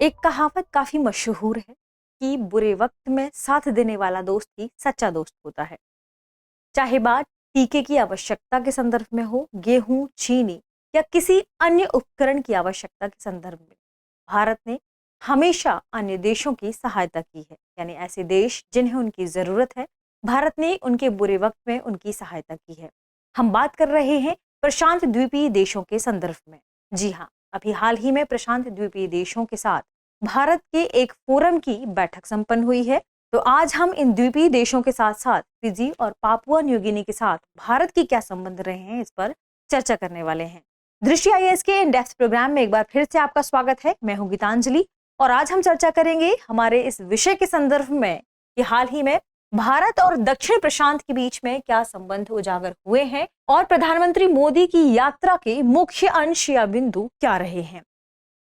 एक कहावत काफी मशहूर है कि बुरे वक्त में साथ देने वाला दोस्त ही सच्चा दोस्त होता है। चाहे बात टीके की आवश्यकता के संदर्भ में हो, गेहूं, चीनी या किसी अन्य उपकरण की आवश्यकता के संदर्भ में, भारत ने हमेशा अन्य देशों की सहायता की है। यानी ऐसे देश जिन्हें उनकी जरूरत है, भारत ने उनके बुरे वक्त में उनकी सहायता की है। हम बात कर रहे हैं प्रशांत द्वीपीय देशों के संदर्भ में। जी हाँ, अभी हाल ही में प्रशांत द्वीपीय देशों के साथ भारत के एक फोरम की बैठक संपन्न हुई है। तो आज हम इन द्वीपीय देशों के साथ साथ फिजी और पापुआ न्यू गिनी के साथ भारत की क्या संबंध रहे हैं, इस पर चर्चा करने वाले हैं। दृष्टि आईएएस के इन डेप्थ प्रोग्राम में एक बार फिर से आपका स्वागत है। मैं हूं गीतांजलि और आज हम चर्चा करेंगे हमारे इस विषय के संदर्भ में कि हाल ही में भारत और दक्षिण प्रशांत के बीच में क्या संबंध उजागर हुए हैं और प्रधानमंत्री मोदी की यात्रा के मुख्य अंश या बिंदु क्या रहे हैं।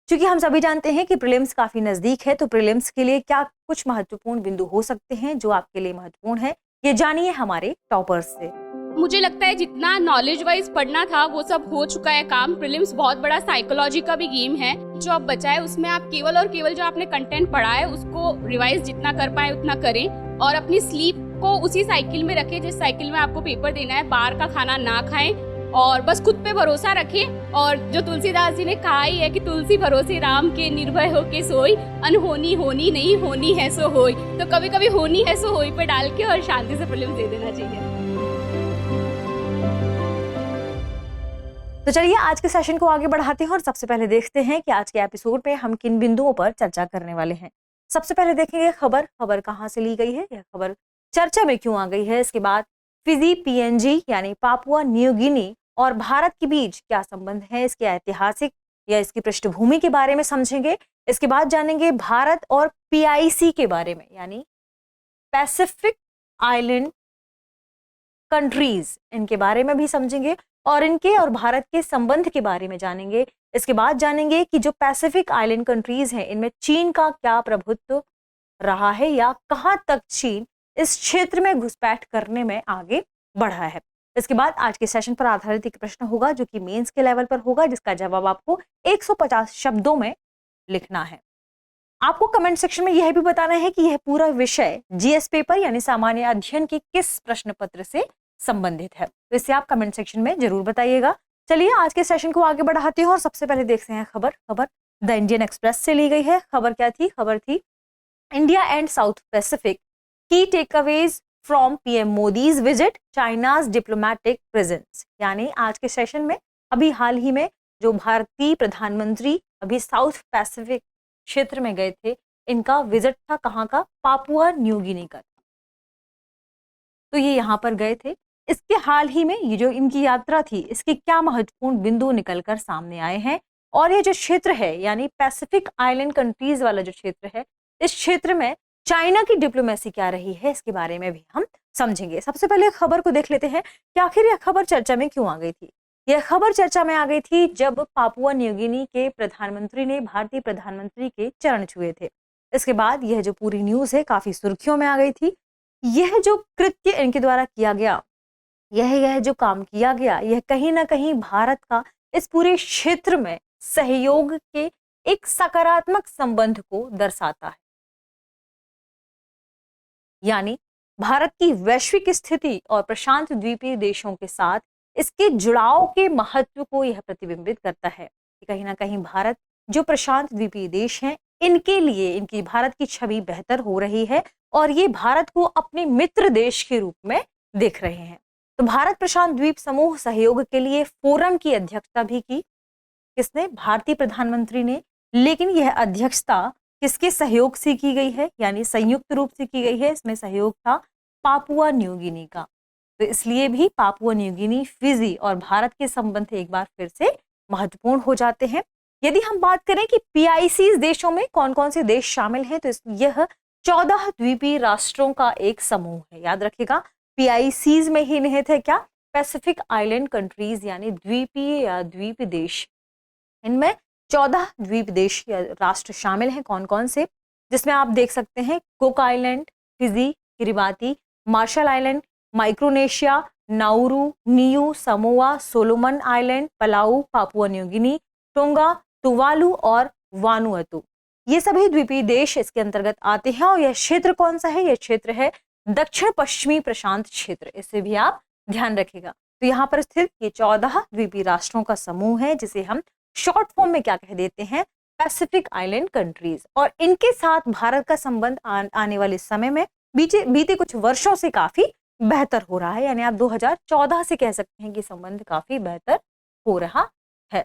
क्योंकि हम सभी जानते हैं कि प्रीलिम्स काफी नजदीक है, तो प्रीलिम्स के लिए क्या कुछ महत्वपूर्ण बिंदु हो सकते हैं जो आपके लिए महत्वपूर्ण है, ये जानिए हमारे टॉपर्स से। मुझे लगता है जितना नॉलेज वाइज पढ़ना था वो सब हो चुका है काम। प्रीलिम्स बहुत बड़ा साइकोलॉजी का भी गेम है। जो अब बचा है उसमें आप केवल और केवल जो आपने कंटेंट पढ़ा है उसको रिवाइज जितना कर पाए उतना करें और अपनी स्लीप को उसी साइकिल में रखें जिस साइकिल में आपको पेपर देना है। बाहर का खाना ना खाएं और बस खुद पे भरोसा रखें। और जो तुलसीदास जी ने कहा ही है कि तुलसी भरोसे राम के, निर्भय हो के सोई, अनहोनी होनी नहीं, होनी है सो होई। तो कभी कभी होनी है सो होई पे डाल के और शांति से प्रीलिम्स दे देना चाहिए। तो चलिए आज के सेशन को आगे बढ़ाते हैं और सबसे पहले देखते हैं कि आज के एपिसोड में हम किन बिंदुओं पर चर्चा करने वाले हैं। सबसे पहले देखेंगे खबर कहां से ली गई है, यह खबर चर्चा में क्यों आ गई है। इसके बाद फिजी पीएनजी यानी पापुआ न्यू गिनी और भारत के बीच क्या संबंध है, इसके ऐतिहासिक या इसकी पृष्ठभूमि के बारे में समझेंगे। इसके बाद जानेंगे भारत और पीआईसी के बारे में, यानी पैसिफिक आइलैंड कंट्रीज, इनके बारे में भी समझेंगे और इनके और भारत के संबंध के बारे में जानेंगे। इसके बाद जानेंगे कि जो पैसिफिक आइलैंड कंट्रीज हैं इनमें चीन का क्या प्रभुत्व रहा है या कहां तक चीन इस क्षेत्र में घुसपैठ करने में आगे बढ़ा है। इसके बाद आज के सेशन पर आधारित एक प्रश्न होगा जो कि मेंस के लेवल पर होगा, जिसका जवाब आपको 150 शब्दों में लिखना है। आपको कमेंट सेक्शन में यह भी बताना है कि यह पूरा विषय जीएस पेपर यानी सामान्य अध्ययन के किस प्रश्न पत्र से संबंधित है, तो इसे आप कमेंट सेक्शन में जरूर बताइएगा। चलिए आज के सेशन को आगे बढ़ाते हैं और सबसे पहले देखते हैं खबर द इंडियन एक्सप्रेस से ली गई है। खबर क्या थी? खबर थी इंडिया एंड साउथ पैसिफिक की takeaways from PM Modi's visit, China's diplomatic presence. यानी आज के सेशन में अभी हाल ही में जो भारतीय प्रधानमंत्री अभी साउथ पैसिफिक क्षेत्र में गए थे, इनका विजिट था कहाँ का? पापुआ न्यू गिनी का। तो ये यहाँ पर गए थे। इसके हाल ही में ये जो इनकी यात्रा थी, इसके क्या महत्वपूर्ण बिंदु निकलकर सामने आए हैं और ये जो क्षेत्र है यानी पैसिफिक आइलैंड कंट्रीज वाला जो क्षेत्र है, इस क्षेत्र में चाइना की डिप्लोमेसी क्या रही है, इसके बारे में भी हम समझेंगे। सबसे पहले खबर को देख लेते हैं कि आखिर यह खबर चर्चा में क्यों आ गई थी। यह खबर चर्चा में आ गई थी जब पापुआ न्यू गिनी के प्रधानमंत्री ने भारतीय प्रधानमंत्री के चरण छुए थे। इसके बाद यह जो पूरी न्यूज है काफी सुर्खियों में आ गई थी। यह जो कृत्य इनके द्वारा किया गया, यह जो काम किया गया, यह कहीं ना कहीं भारत का इस पूरे क्षेत्र में सहयोग के एक सकारात्मक संबंध को दर्शाता है। यानी भारत की वैश्विक स्थिति और प्रशांत द्वीपीय देशों के साथ इसके जुड़ाव के महत्व को यह प्रतिबिंबित करता है कि कहीं ना कहीं भारत जो प्रशांत द्वीपीय देश हैं, इनके लिए इनकी भारत की छवि बेहतर हो रही है और ये भारत को अपने मित्र देश के रूप में देख रहे हैं। तो भारत प्रशांत द्वीप समूह सहयोग के लिए फोरम की अध्यक्षता भी की किसने? भारतीय प्रधानमंत्री ने। लेकिन यह अध्यक्षता किसके सहयोग से की गई है, यानी संयुक्त रूप से की गई है। इसमें सहयोग था पापुआ न्यू गिनी का। तो इसलिए भी पापुआ न्यू गिनी, फिजी और भारत के संबंध एक बार फिर से महत्वपूर्ण हो जाते हैं। यदि हम बात करें कि पीआईसी देशों में कौन कौन से देश शामिल हैं, तो यह 14 द्वीपीय राष्ट्रों का एक समूह है। याद रखिएगा, पीआईसीज में ही निहित है क्या? पैसिफिक आइलैंड कंट्रीज, यानी द्वीपीय या द्वीप देश। इनमें 14 द्वीप देश या राष्ट्र शामिल हैं। कौन कौन से? जिसमें आप देख सकते हैं Cook Island, Fiji, Kiribati, Marshall Island, Micronesia, Nauru, Niue, Samoa, Solomon Island, Palau, Papua New Guinea, Tonga, Tuvalu और वानुअतु। ये सभी द्वीपीय देश इसके अंतर्गत आते हैं और यह क्षेत्र कौन सा है? यह क्षेत्र है दक्षिण पश्चिमी प्रशांत क्षेत्र। इसे भी आप ध्यान रखिएगा। तो यहाँ पर स्थित ये 14 द्वीपीय राष्ट्रों का समूह है, जिसे हम शॉर्ट फॉर्म में क्या कह देते हैं? Pacific island countries. और इनके साथ भारत का संबंध आने वाले समय में बीते कुछ वर्षों से काफी बेहतर हो रहा है, यानी आप 2014 से कह सकते हैं कि संबंध काफी बेहतर हो रहा है।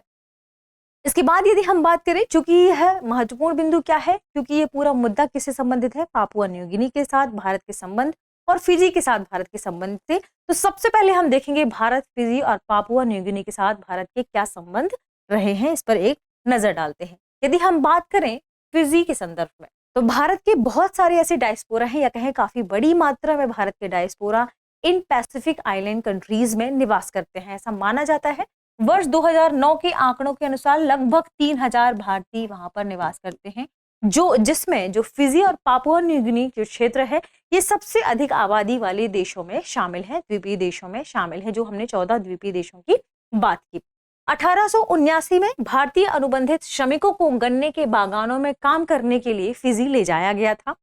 इसके बाद यदि हम बात करें, चूंकि यह महत्वपूर्ण बिंदु क्या है, क्योंकि ये पूरा मुद्दा किससे संबंधित है? पापुआ न्यू गिनी के साथ भारत के संबंध और फिजी के साथ भारत के संबंध से। तो सबसे पहले हम देखेंगे भारत, फिजी और पापुआ न्यू गिनी के साथ भारत के क्या संबंध रहे हैं, इस पर एक नजर डालते हैं। यदि हम बात करें फिजी के संदर्भ में, तो भारत के बहुत सारे ऐसे डायस्पोरा हैं, या कहें काफी बड़ी मात्रा में भारत के diaspora in Pacific island countries में निवास करते हैं। ऐसा माना जाता है, वर्ष 2009 के आंकड़ों के अनुसार लगभग 3000 भारतीय वहां पर निवास करते हैं, जिसमें जो फिजी और पापुआ न्यू गिनी जो क्षेत्र है, ये सबसे अधिक आबादी वाले देशों में शामिल है, द्वीपीय देशों में शामिल है, जो हमने 14 द्वीपीय देशों की बात की। 1879 में भारतीय अनुबंधित श्रमिकों को गन्ने के बागानों में काम करने के लिए फिजी ले जाया गया था।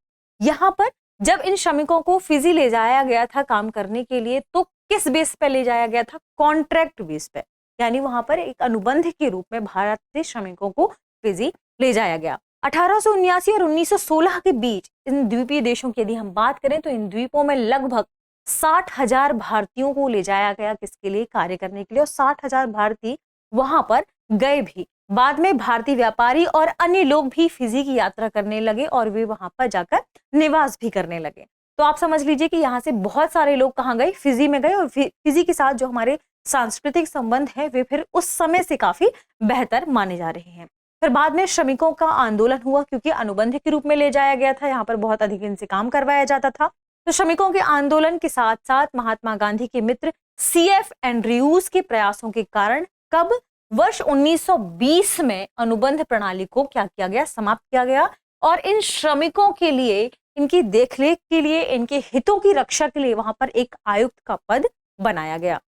यहाँ पर जब इन श्रमिकों को फिजी ले जाया गया था काम करने के लिए, तो किस बेस पे ले जाया गया था? कॉन्ट्रैक्ट बेस पे, यानी वहां पर एक अनुबंध के रूप में भारत से श्रमिकों को फिजी ले जाया गया। 1879 और 1916 के बीच इन द्वीपीय देशों की यदि हम बात करें, तो इन द्वीपों में लगभग 60,000 भारतीयों को ले जाया गया, किसके लिए? कार्य करने के लिए। और 60,000 भारतीय वहां पर गए भी। बाद में भारतीय व्यापारी और अन्य लोग भी फिजी की यात्रा करने लगे और वे वहां पर जाकर निवास भी करने लगे। तो आप समझ लीजिए कि यहाँ से बहुत सारे लोग कहाँ गए? फिजी में गए। और फिजी के साथ जो हमारे सांस्कृतिक संबंध है, वे फिर उस समय से काफी बेहतर माने जा रहे हैं। फिर बाद में श्रमिकों का आंदोलन हुआ, क्योंकि अनुबंध के रूप में ले जाया गया था, यहाँ पर बहुत अधिक इनसे काम करवाया जाता था। तो श्रमिकों के आंदोलन के साथ साथ महात्मा गांधी के मित्र CF एंड्रयूज के प्रयासों के कारण कब? वर्ष 1920 में अनुबंध प्रणाली को क्या किया गया? समाप्त किया गया। और इन श्रमिकों के लिए, इनकी देखरेख के लिए, इनके हितों की रक्षा के लिए वहां पर एक आयुक्त का पद बनाया गया।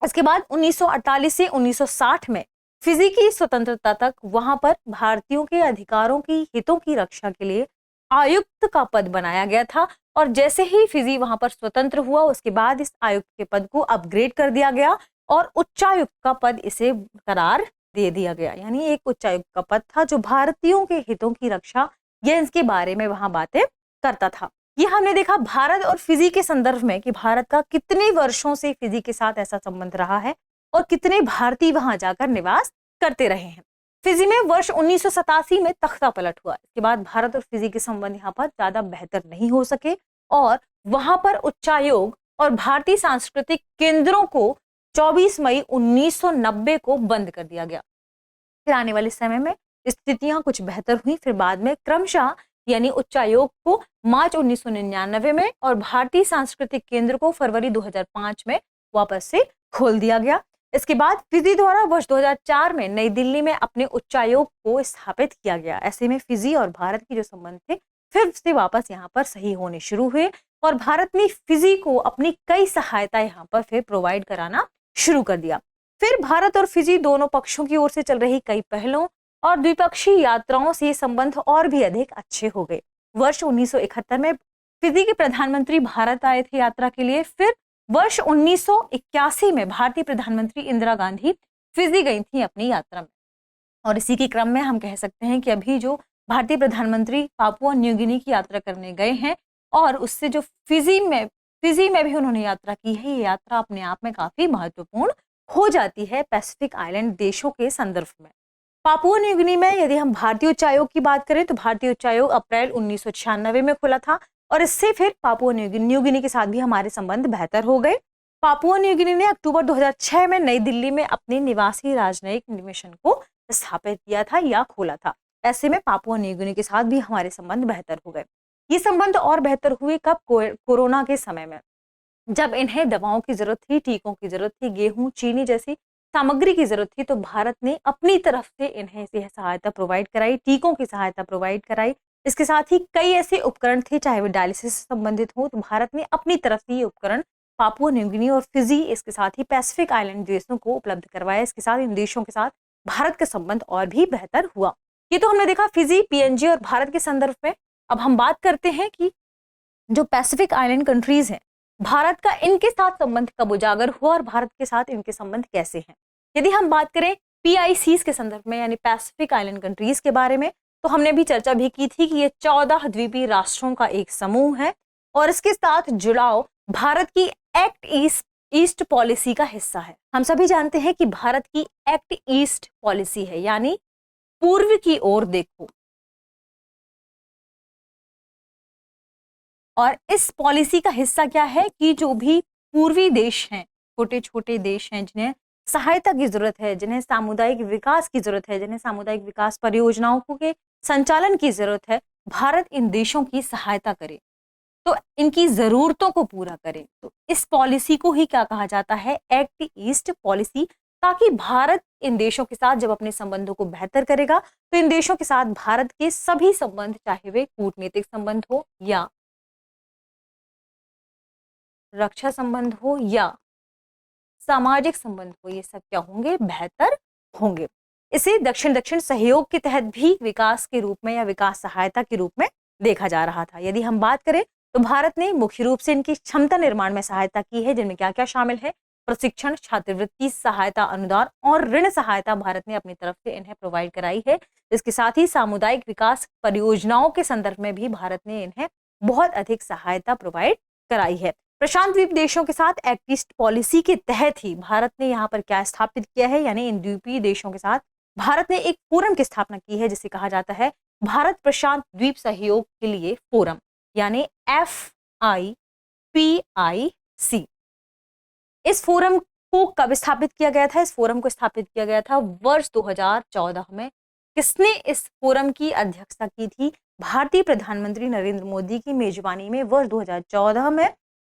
इसके बाद 1948 से 1960 में फिजी की स्वतंत्रता तक वहां पर भारतीयों के अधिकारों की, हितों की रक्षा के लिए आयुक्त का पद बनाया गया था। और जैसे ही फिजी वहां पर स्वतंत्र हुआ, उसके बाद इस आयुक्त के पद को अपग्रेड कर दिया गया और उच्चायुक्त का पद इसे करार दे दिया गया। यानी एक उच्चायुक्त का पद था जो भारतीयों के हितों की रक्षा या इसके बारे में वहां बातें करता था। ये हमने देखा भारत और फिजी के संदर्भ में कि भारत का कितने वर्षों से फिजी के साथ ऐसा संबंध रहा है और कितने भारतीय वहां जाकर निवास करते रहे हैं। फिजी में वर्ष 1987 में तख्ता पलट हुआ। इसके बाद भारत और फिजी के संबंध यहाँ पर ज्यादा बेहतर नहीं हो सके और वहां पर उच्चायोग और भारतीय सांस्कृतिक केंद्रों को 24 मई 1990 को बंद कर दिया गया। फिर आने वाले समय में स्थितियां कुछ बेहतर हुई। फिर बाद में क्रमशः यानी उच्चायोग को मार्च 1999 में और भारतीय सांस्कृतिक केंद्र को फरवरी 2005 में वापस से खोल दिया गया। इसके बाद फिजी द्वारा वर्ष 2004 में नई दिल्ली में अपने उच्चायोग को स्थापित किया गया। ऐसे में फिजी और भारत की जो संबंध थे फिर से वापस यहाँ पर सही होने शुरू हुए और भारत ने फिजी को अपनी कई सहायता यहाँ पर फिर प्रोवाइड कराना शुरू कर दिया। फिर भारत और फिजी दोनों पक्षों की ओर से चल रही कई पहलों और द्विपक्षीय यात्राओं से संबंध और भी अधिक अच्छे हो गए। वर्ष 1971 में फिजी के प्रधानमंत्री भारत आए थे यात्रा के लिए। फिर वर्ष 1981 में भारतीय प्रधानमंत्री इंदिरा गांधी फिजी गई थी अपनी यात्रा में। और इसी के क्रम में हम कह सकते हैं कि अभी जो भारतीय प्रधानमंत्री पापुआ न्यू गिनी की यात्रा करने गए हैं और उससे जो फिजी में भी उन्होंने यात्रा की है, ये यात्रा अपने आप में काफी महत्वपूर्ण हो जाती है पैसिफिक आइलैंड देशों के संदर्भ में। पापुआ न्यू गिनी में यदि हम भारतीय उच्चायोग की बात करें तो भारतीय उच्चायोग अप्रैल 1996 में खुला था और इससे फिर पापुआ न्यू गिनी के साथ भी हमारे संबंध बेहतर हो गए। पापुआ न्यू गिनी ने अक्टूबर 2006 में नई दिल्ली में अपने निवासी राजनयिक मिशन को स्थापित किया था या खोला था। ऐसे में पापुआ न्यू गिनी के साथ भी हमारे संबंध बेहतर हो गए। ये संबंध और बेहतर हुए कब? कोरोना के समय में, जब इन्हें दवाओं की जरूरत थी, टीकों की जरूरत थी, गेहूं, चीनी जैसी सामग्री की जरूरत थी, तो भारत ने अपनी तरफ से इन्हें सहायता प्रोवाइड कराई, टीकों की सहायता प्रोवाइड कराई। इसके साथ ही कई ऐसे उपकरण थे चाहे वे डायलिसिस से संबंधित हो, तो भारत ने अपनी तरफ से ये उपकरण पापुआ न्यू गिनी और फिजी, इसके साथ ही पैसिफिक आइलैंड देशों को उपलब्ध करवाया। इसके साथ इन देशों के साथ भारत का संबंध और भी बेहतर हुआ। ये तो हमने देखा फिजी, पीएनजी और भारत के संदर्भ में। अब हम बात करते हैं कि जो पैसिफिक आइलैंड कंट्रीज हैं, भारत का इनके साथ संबंध कब उजागर हुआ और भारत के साथ इनके संबंध कैसे हैं। यदि हम बात करें पीआईसीज के संदर्भ में यानी पैसिफिक आइलैंड कंट्रीज के बारे में, तो हमने भी चर्चा भी की थी कि ये 14 द्वीपीय राष्ट्रों का एक समूह है और इसके साथ जुड़ाव भारत की एक्ट ईस्ट पॉलिसी का हिस्सा है। हम सभी जानते हैं कि भारत की एक्ट ईस्ट पॉलिसी है, यानी पूर्व की ओर देखो। और इस पॉलिसी का हिस्सा क्या है कि जो भी पूर्वी देश हैं, छोटे छोटे देश हैं जिन्हें सहायता की जरूरत है, जिन्हें सामुदायिक विकास की जरूरत है, जिन्हें सामुदायिक विकास परियोजनाओं के संचालन की जरूरत है, भारत इन देशों की सहायता करे, तो इनकी जरूरतों को पूरा करे। तो इस पॉलिसी को ही क्या कहा जाता है, एक्ट ईस्ट पॉलिसी, ताकि भारत इन देशों के साथ जब अपने संबंधों को बेहतर करेगा तो इन देशों के साथ भारत के सभी संबंध, चाहे वे कूटनीतिक संबंध हो या रक्षा संबंध हो या सामाजिक संबंध हो, ये सब क्या होंगे, बेहतर होंगे। इसे दक्षिण दक्षिण सहयोग के तहत भी विकास के रूप में या विकास सहायता के रूप में देखा जा रहा था। यदि हम बात करें तो भारत ने मुख्य रूप से इनकी क्षमता निर्माण में सहायता की है, जिनमें क्या क्या शामिल है, प्रशिक्षण, छात्रवृत्ति, सहायता, अनुदान और ऋण सहायता भारत ने अपनी तरफ से इन्हें प्रोवाइड कराई है। इसके साथ ही सामुदायिक विकास परियोजनाओं के संदर्भ में भी भारत ने इन्हें बहुत अधिक सहायता प्रोवाइड कराई है। प्रशांत द्वीप देशों के साथ एक्ट ईस्ट पॉलिसी के तहत ही भारत ने यहाँ पर क्या स्थापित किया है, यानी इन द्वीपीय देशों के साथ भारत ने एक फोरम की स्थापना की है जिसे कहा जाता है भारत प्रशांत द्वीप सहयोग के लिए फोरम, यानी FIPIC। इस फोरम को कब स्थापित किया गया था? इस फोरम को स्थापित किया गया था वर्ष 2014 में। किसने इस फोरम की अध्यक्षता की थी? भारतीय प्रधानमंत्री नरेंद्र मोदी की मेजबानी में वर्ष 2014 में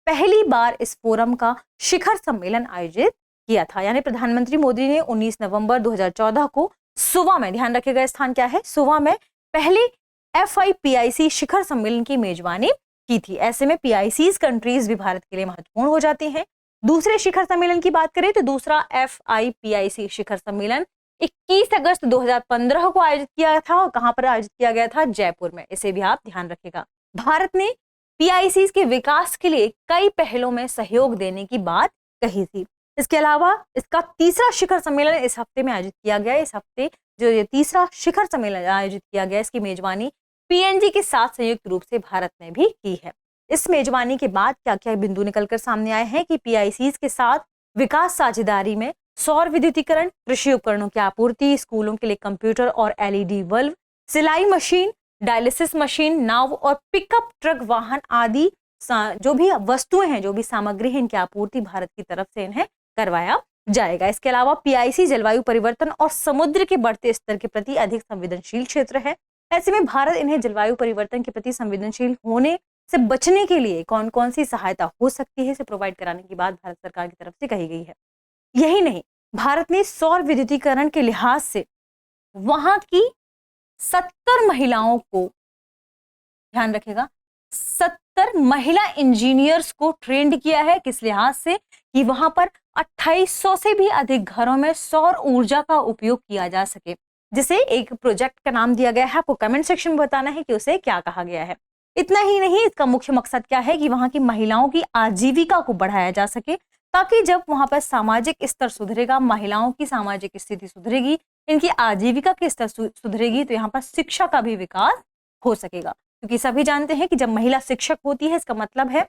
पहली बार इस फोरम का शिखर सम्मेलन आयोजित किया था। यानी प्रधानमंत्री मोदी ने 19 नवंबर 2014 को सुवा में, ध्यान रखिएगा स्थान क्या है, सुवा में पहले FIPIC शिखर सम्मेलन की मेजबानी की थी। ऐसे में PICs कंट्रीज भी भारत के लिए महत्वपूर्ण हो जाती हैं। दूसरे शिखर सम्मेलन की बात करें तो दूसरा FIPIC शिखर सम्मेलन 21 अगस्त 2015 को आयोजित किया था। और कहां पर आयोजित किया गया था? जयपुर में। इसे भी आप ध्यान रखिएगा। भारत ने PICs के विकास के लिए कई पहलों में सहयोग देने की बात कही थी। इसके अलावा इसका तीसरा शिखर सम्मेलन इस हफ्ते में आयोजित किया गया। इस हफ्ते जो ये तीसरा शिखर सम्मेलन आयोजित किया गया, इसकी मेजबानी PNG के साथ संयुक्त रूप से भारत ने भी की है। इस मेजबानी के बाद क्या क्या बिंदु निकलकर सामने आए हैं कि PICs के साथ विकास साझेदारी में सौर विद्युतीकरण, कृषि उपकरणों की आपूर्ति, स्कूलों के लिए कंप्यूटर और LED बल्ब, सिलाई मशीन, डायलिसिस मशीन, नाव और पिकअप ट्रक वाहन आदि जो भी वस्तुएं हैं, जो भी सामग्री है, इनकी आपूर्ति भारत की तरफ से इन्हें करवाया जाएगा। इसके अलावा PIC जलवायु परिवर्तन और समुद्र के बढ़ते स्तर के प्रति अधिक संवेदनशील क्षेत्र है। ऐसे में भारत इन्हें जलवायु परिवर्तन के प्रति संवेदनशील होने से बचने के लिए कौन कौन सी सहायता हो सकती है, इसे प्रोवाइड कराने की बात भारत सरकार की तरफ से कही गई है। यही नहीं, भारत ने सौर विद्युतीकरण के लिहाज से वहां की 70 महिलाओं को, ध्यान रखेगा, 70 महिला इंजीनियर्स को ट्रेंड किया है। किस लिहाज से? कि वहां पर 2800 से भी अधिक घरों में सौर ऊर्जा का उपयोग किया जा सके, जिसे एक प्रोजेक्ट का नाम दिया गया है। आपको कमेंट सेक्शन में बताना है कि उसे क्या कहा गया है। इतना ही नहीं, इसका मुख्य मकसद क्या है कि वहां की महिलाओं की आजीविका को बढ़ाया जा सके, ताकि जब वहां पर सामाजिक स्तर सुधरेगा, महिलाओं की सामाजिक स्थिति सुधरेगी, इनकी आजीविका के स्तर सुधरेगी, तो यहाँ पर शिक्षा का भी विकास हो सकेगा। क्योंकि सभी जानते हैं कि जब महिला शिक्षक होती है, इसका मतलब है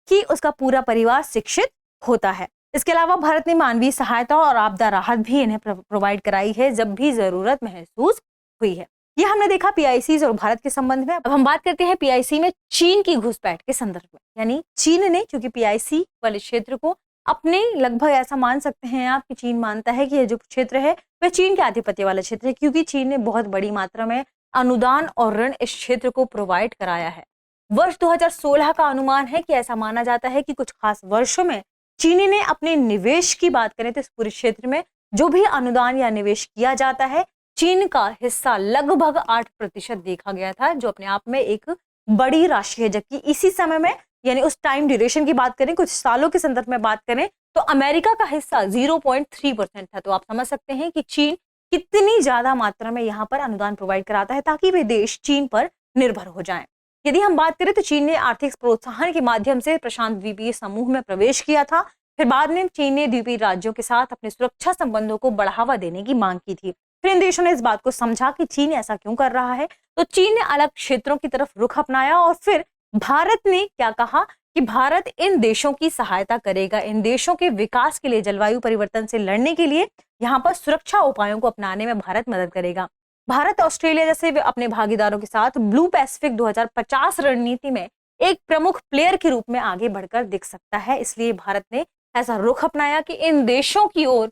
कि उसका पूरा परिवार शिक्षित होता है। इसके अलावा भारत ने मानवीय सहायता और आपदा राहत भी इन्हें प्रोवाइड कराई है जब भी जरूरत महसूस हुई है। ये हमने देखा PICs और भारत के संबंध में। अब हम बात करते हैं PIC में चीन की घुसपैठ के संदर्भ में। यानी चीन ने, क्योंकि PIC वाले क्षेत्र को अपने लगभग ऐसा मान सकते हैं आप कि चीन मानता है कि ये जो क्षेत्र है वह चीन के आधिपत्य वाला क्षेत्र है, क्योंकि चीन ने बहुत बड़ी मात्रा में अनुदान और ऋण इस क्षेत्र को प्रोवाइड कराया है। वर्ष 2016 का अनुमान है कि ऐसा माना जाता है कि कुछ खास वर्षों में चीनी ने अपने निवेश की बात करें तो इस पूरे क्षेत्र में जो भी अनुदान या निवेश किया जाता है, चीन का हिस्सा लगभग 8% देखा गया था, जो अपने आप में एक बड़ी राशि है। जबकि इसी समय में, यानी उस टाइम ड्यूरेशन की बात करें, कुछ सालों के संदर्भ में बात करें, तो अमेरिका का हिस्सा 0.3% था। तो आप समझ सकते हैं कि चीन कितनी ज्यादा मात्रा में यहाँ पर अनुदान प्रोवाइड कराता है ताकि वे देश चीन पर निर्भर हो जाएं। यदि हम बात करें तो चीन ने आर्थिक प्रोत्साहन के माध्यम से प्रशांत द्वीपीय समूह में प्रवेश किया था। फिर बाद में चीन ने द्वीपीय राज्यों के साथ अपने सुरक्षा संबंधों को बढ़ावा देने की मांग की थी। फिर इन देशों ने इस बात को समझा कि चीन ऐसा क्यों कर रहा है, तो चीन ने अलग क्षेत्रों की तरफ रुख अपनाया और फिर भारत ने क्या कहा कि भारत इन देशों की सहायता करेगा, इन देशों के विकास के लिए, जलवायु परिवर्तन से लड़ने के लिए यहाँ पर सुरक्षा उपायों को अपनाने में भारत मदद करेगा। भारत ऑस्ट्रेलिया जैसे अपने भागीदारों के साथ ब्लू पैसिफिक 2050 रणनीति में एक प्रमुख प्लेयर के रूप में आगे बढ़कर दिख सकता है। इसलिए भारत ने ऐसा रुख अपनाया कि इन देशों की ओर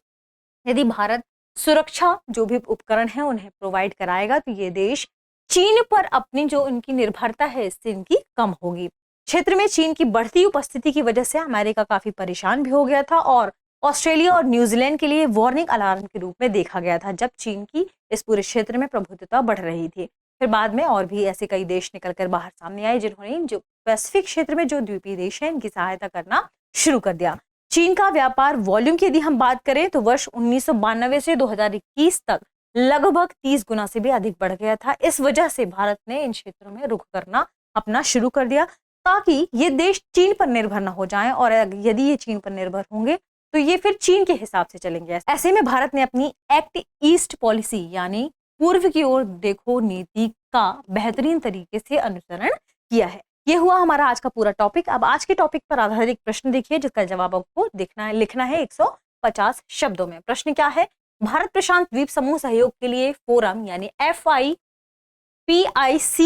यदि भारत सुरक्षा जो भी उपकरण है उन्हें प्रोवाइड कराएगा तो ये देश चीन पर अपनी जो इनकी निर्भरता है इससे इनकी कम होगी। क्षेत्र में चीन की बढ़ती उपस्थिति की वजह से अमेरिका काफी परेशान भी हो गया था और ऑस्ट्रेलिया और न्यूजीलैंड के लिए वार्निंग अलार्म के रूप में देखा गया था जब चीन की इस पूरे क्षेत्र में प्रभुत्वता बढ़ रही थी। फिर बाद में और भी ऐसे कई देश निकलकर बाहर सामने आए जिन्होंने जो पैसिफिक क्षेत्र में जो द्वीपीय देश है इनकी सहायता करना शुरू कर दिया। चीन का व्यापार वॉल्यूम की यदि हम बात करें तो वर्ष 1992 से 2021 तक लगभग 30 गुना से भी अधिक बढ़ गया था। इस वजह से भारत ने इन क्षेत्रों में रुख करना अपना शुरू कर दिया ताकि ये देश चीन पर निर्भर न हो जाएं और यदि ये चीन पर निर्भर होंगे तो ये फिर चीन के हिसाब से चलेंगे। ऐसे में भारत ने अपनी एक्ट ईस्ट पॉलिसी यानी पूर्व की ओर देखो नीति का बेहतरीन तरीके से अनुसरण किया है। ये हुआ हमारा आज का पूरा टॉपिक। अब आज के टॉपिक पर आधारित एक प्रश्न देखिए जिसका जवाब आपको लिखना है 150 शब्दों में। प्रश्न क्या है? भारत प्रशांत द्वीप समूह सहयोग के लिए फोरम यानी FIPIC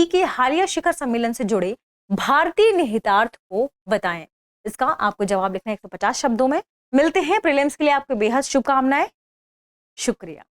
के हालिया शिखर सम्मेलन से जुड़े भारतीय निहितार्थ को बताएं। इसका आपको जवाब लिखना है 150 शब्दों में। मिलते हैं प्रीलिम्स के लिए, आपको बेहद शुभकामनाएं। शुक्रिया।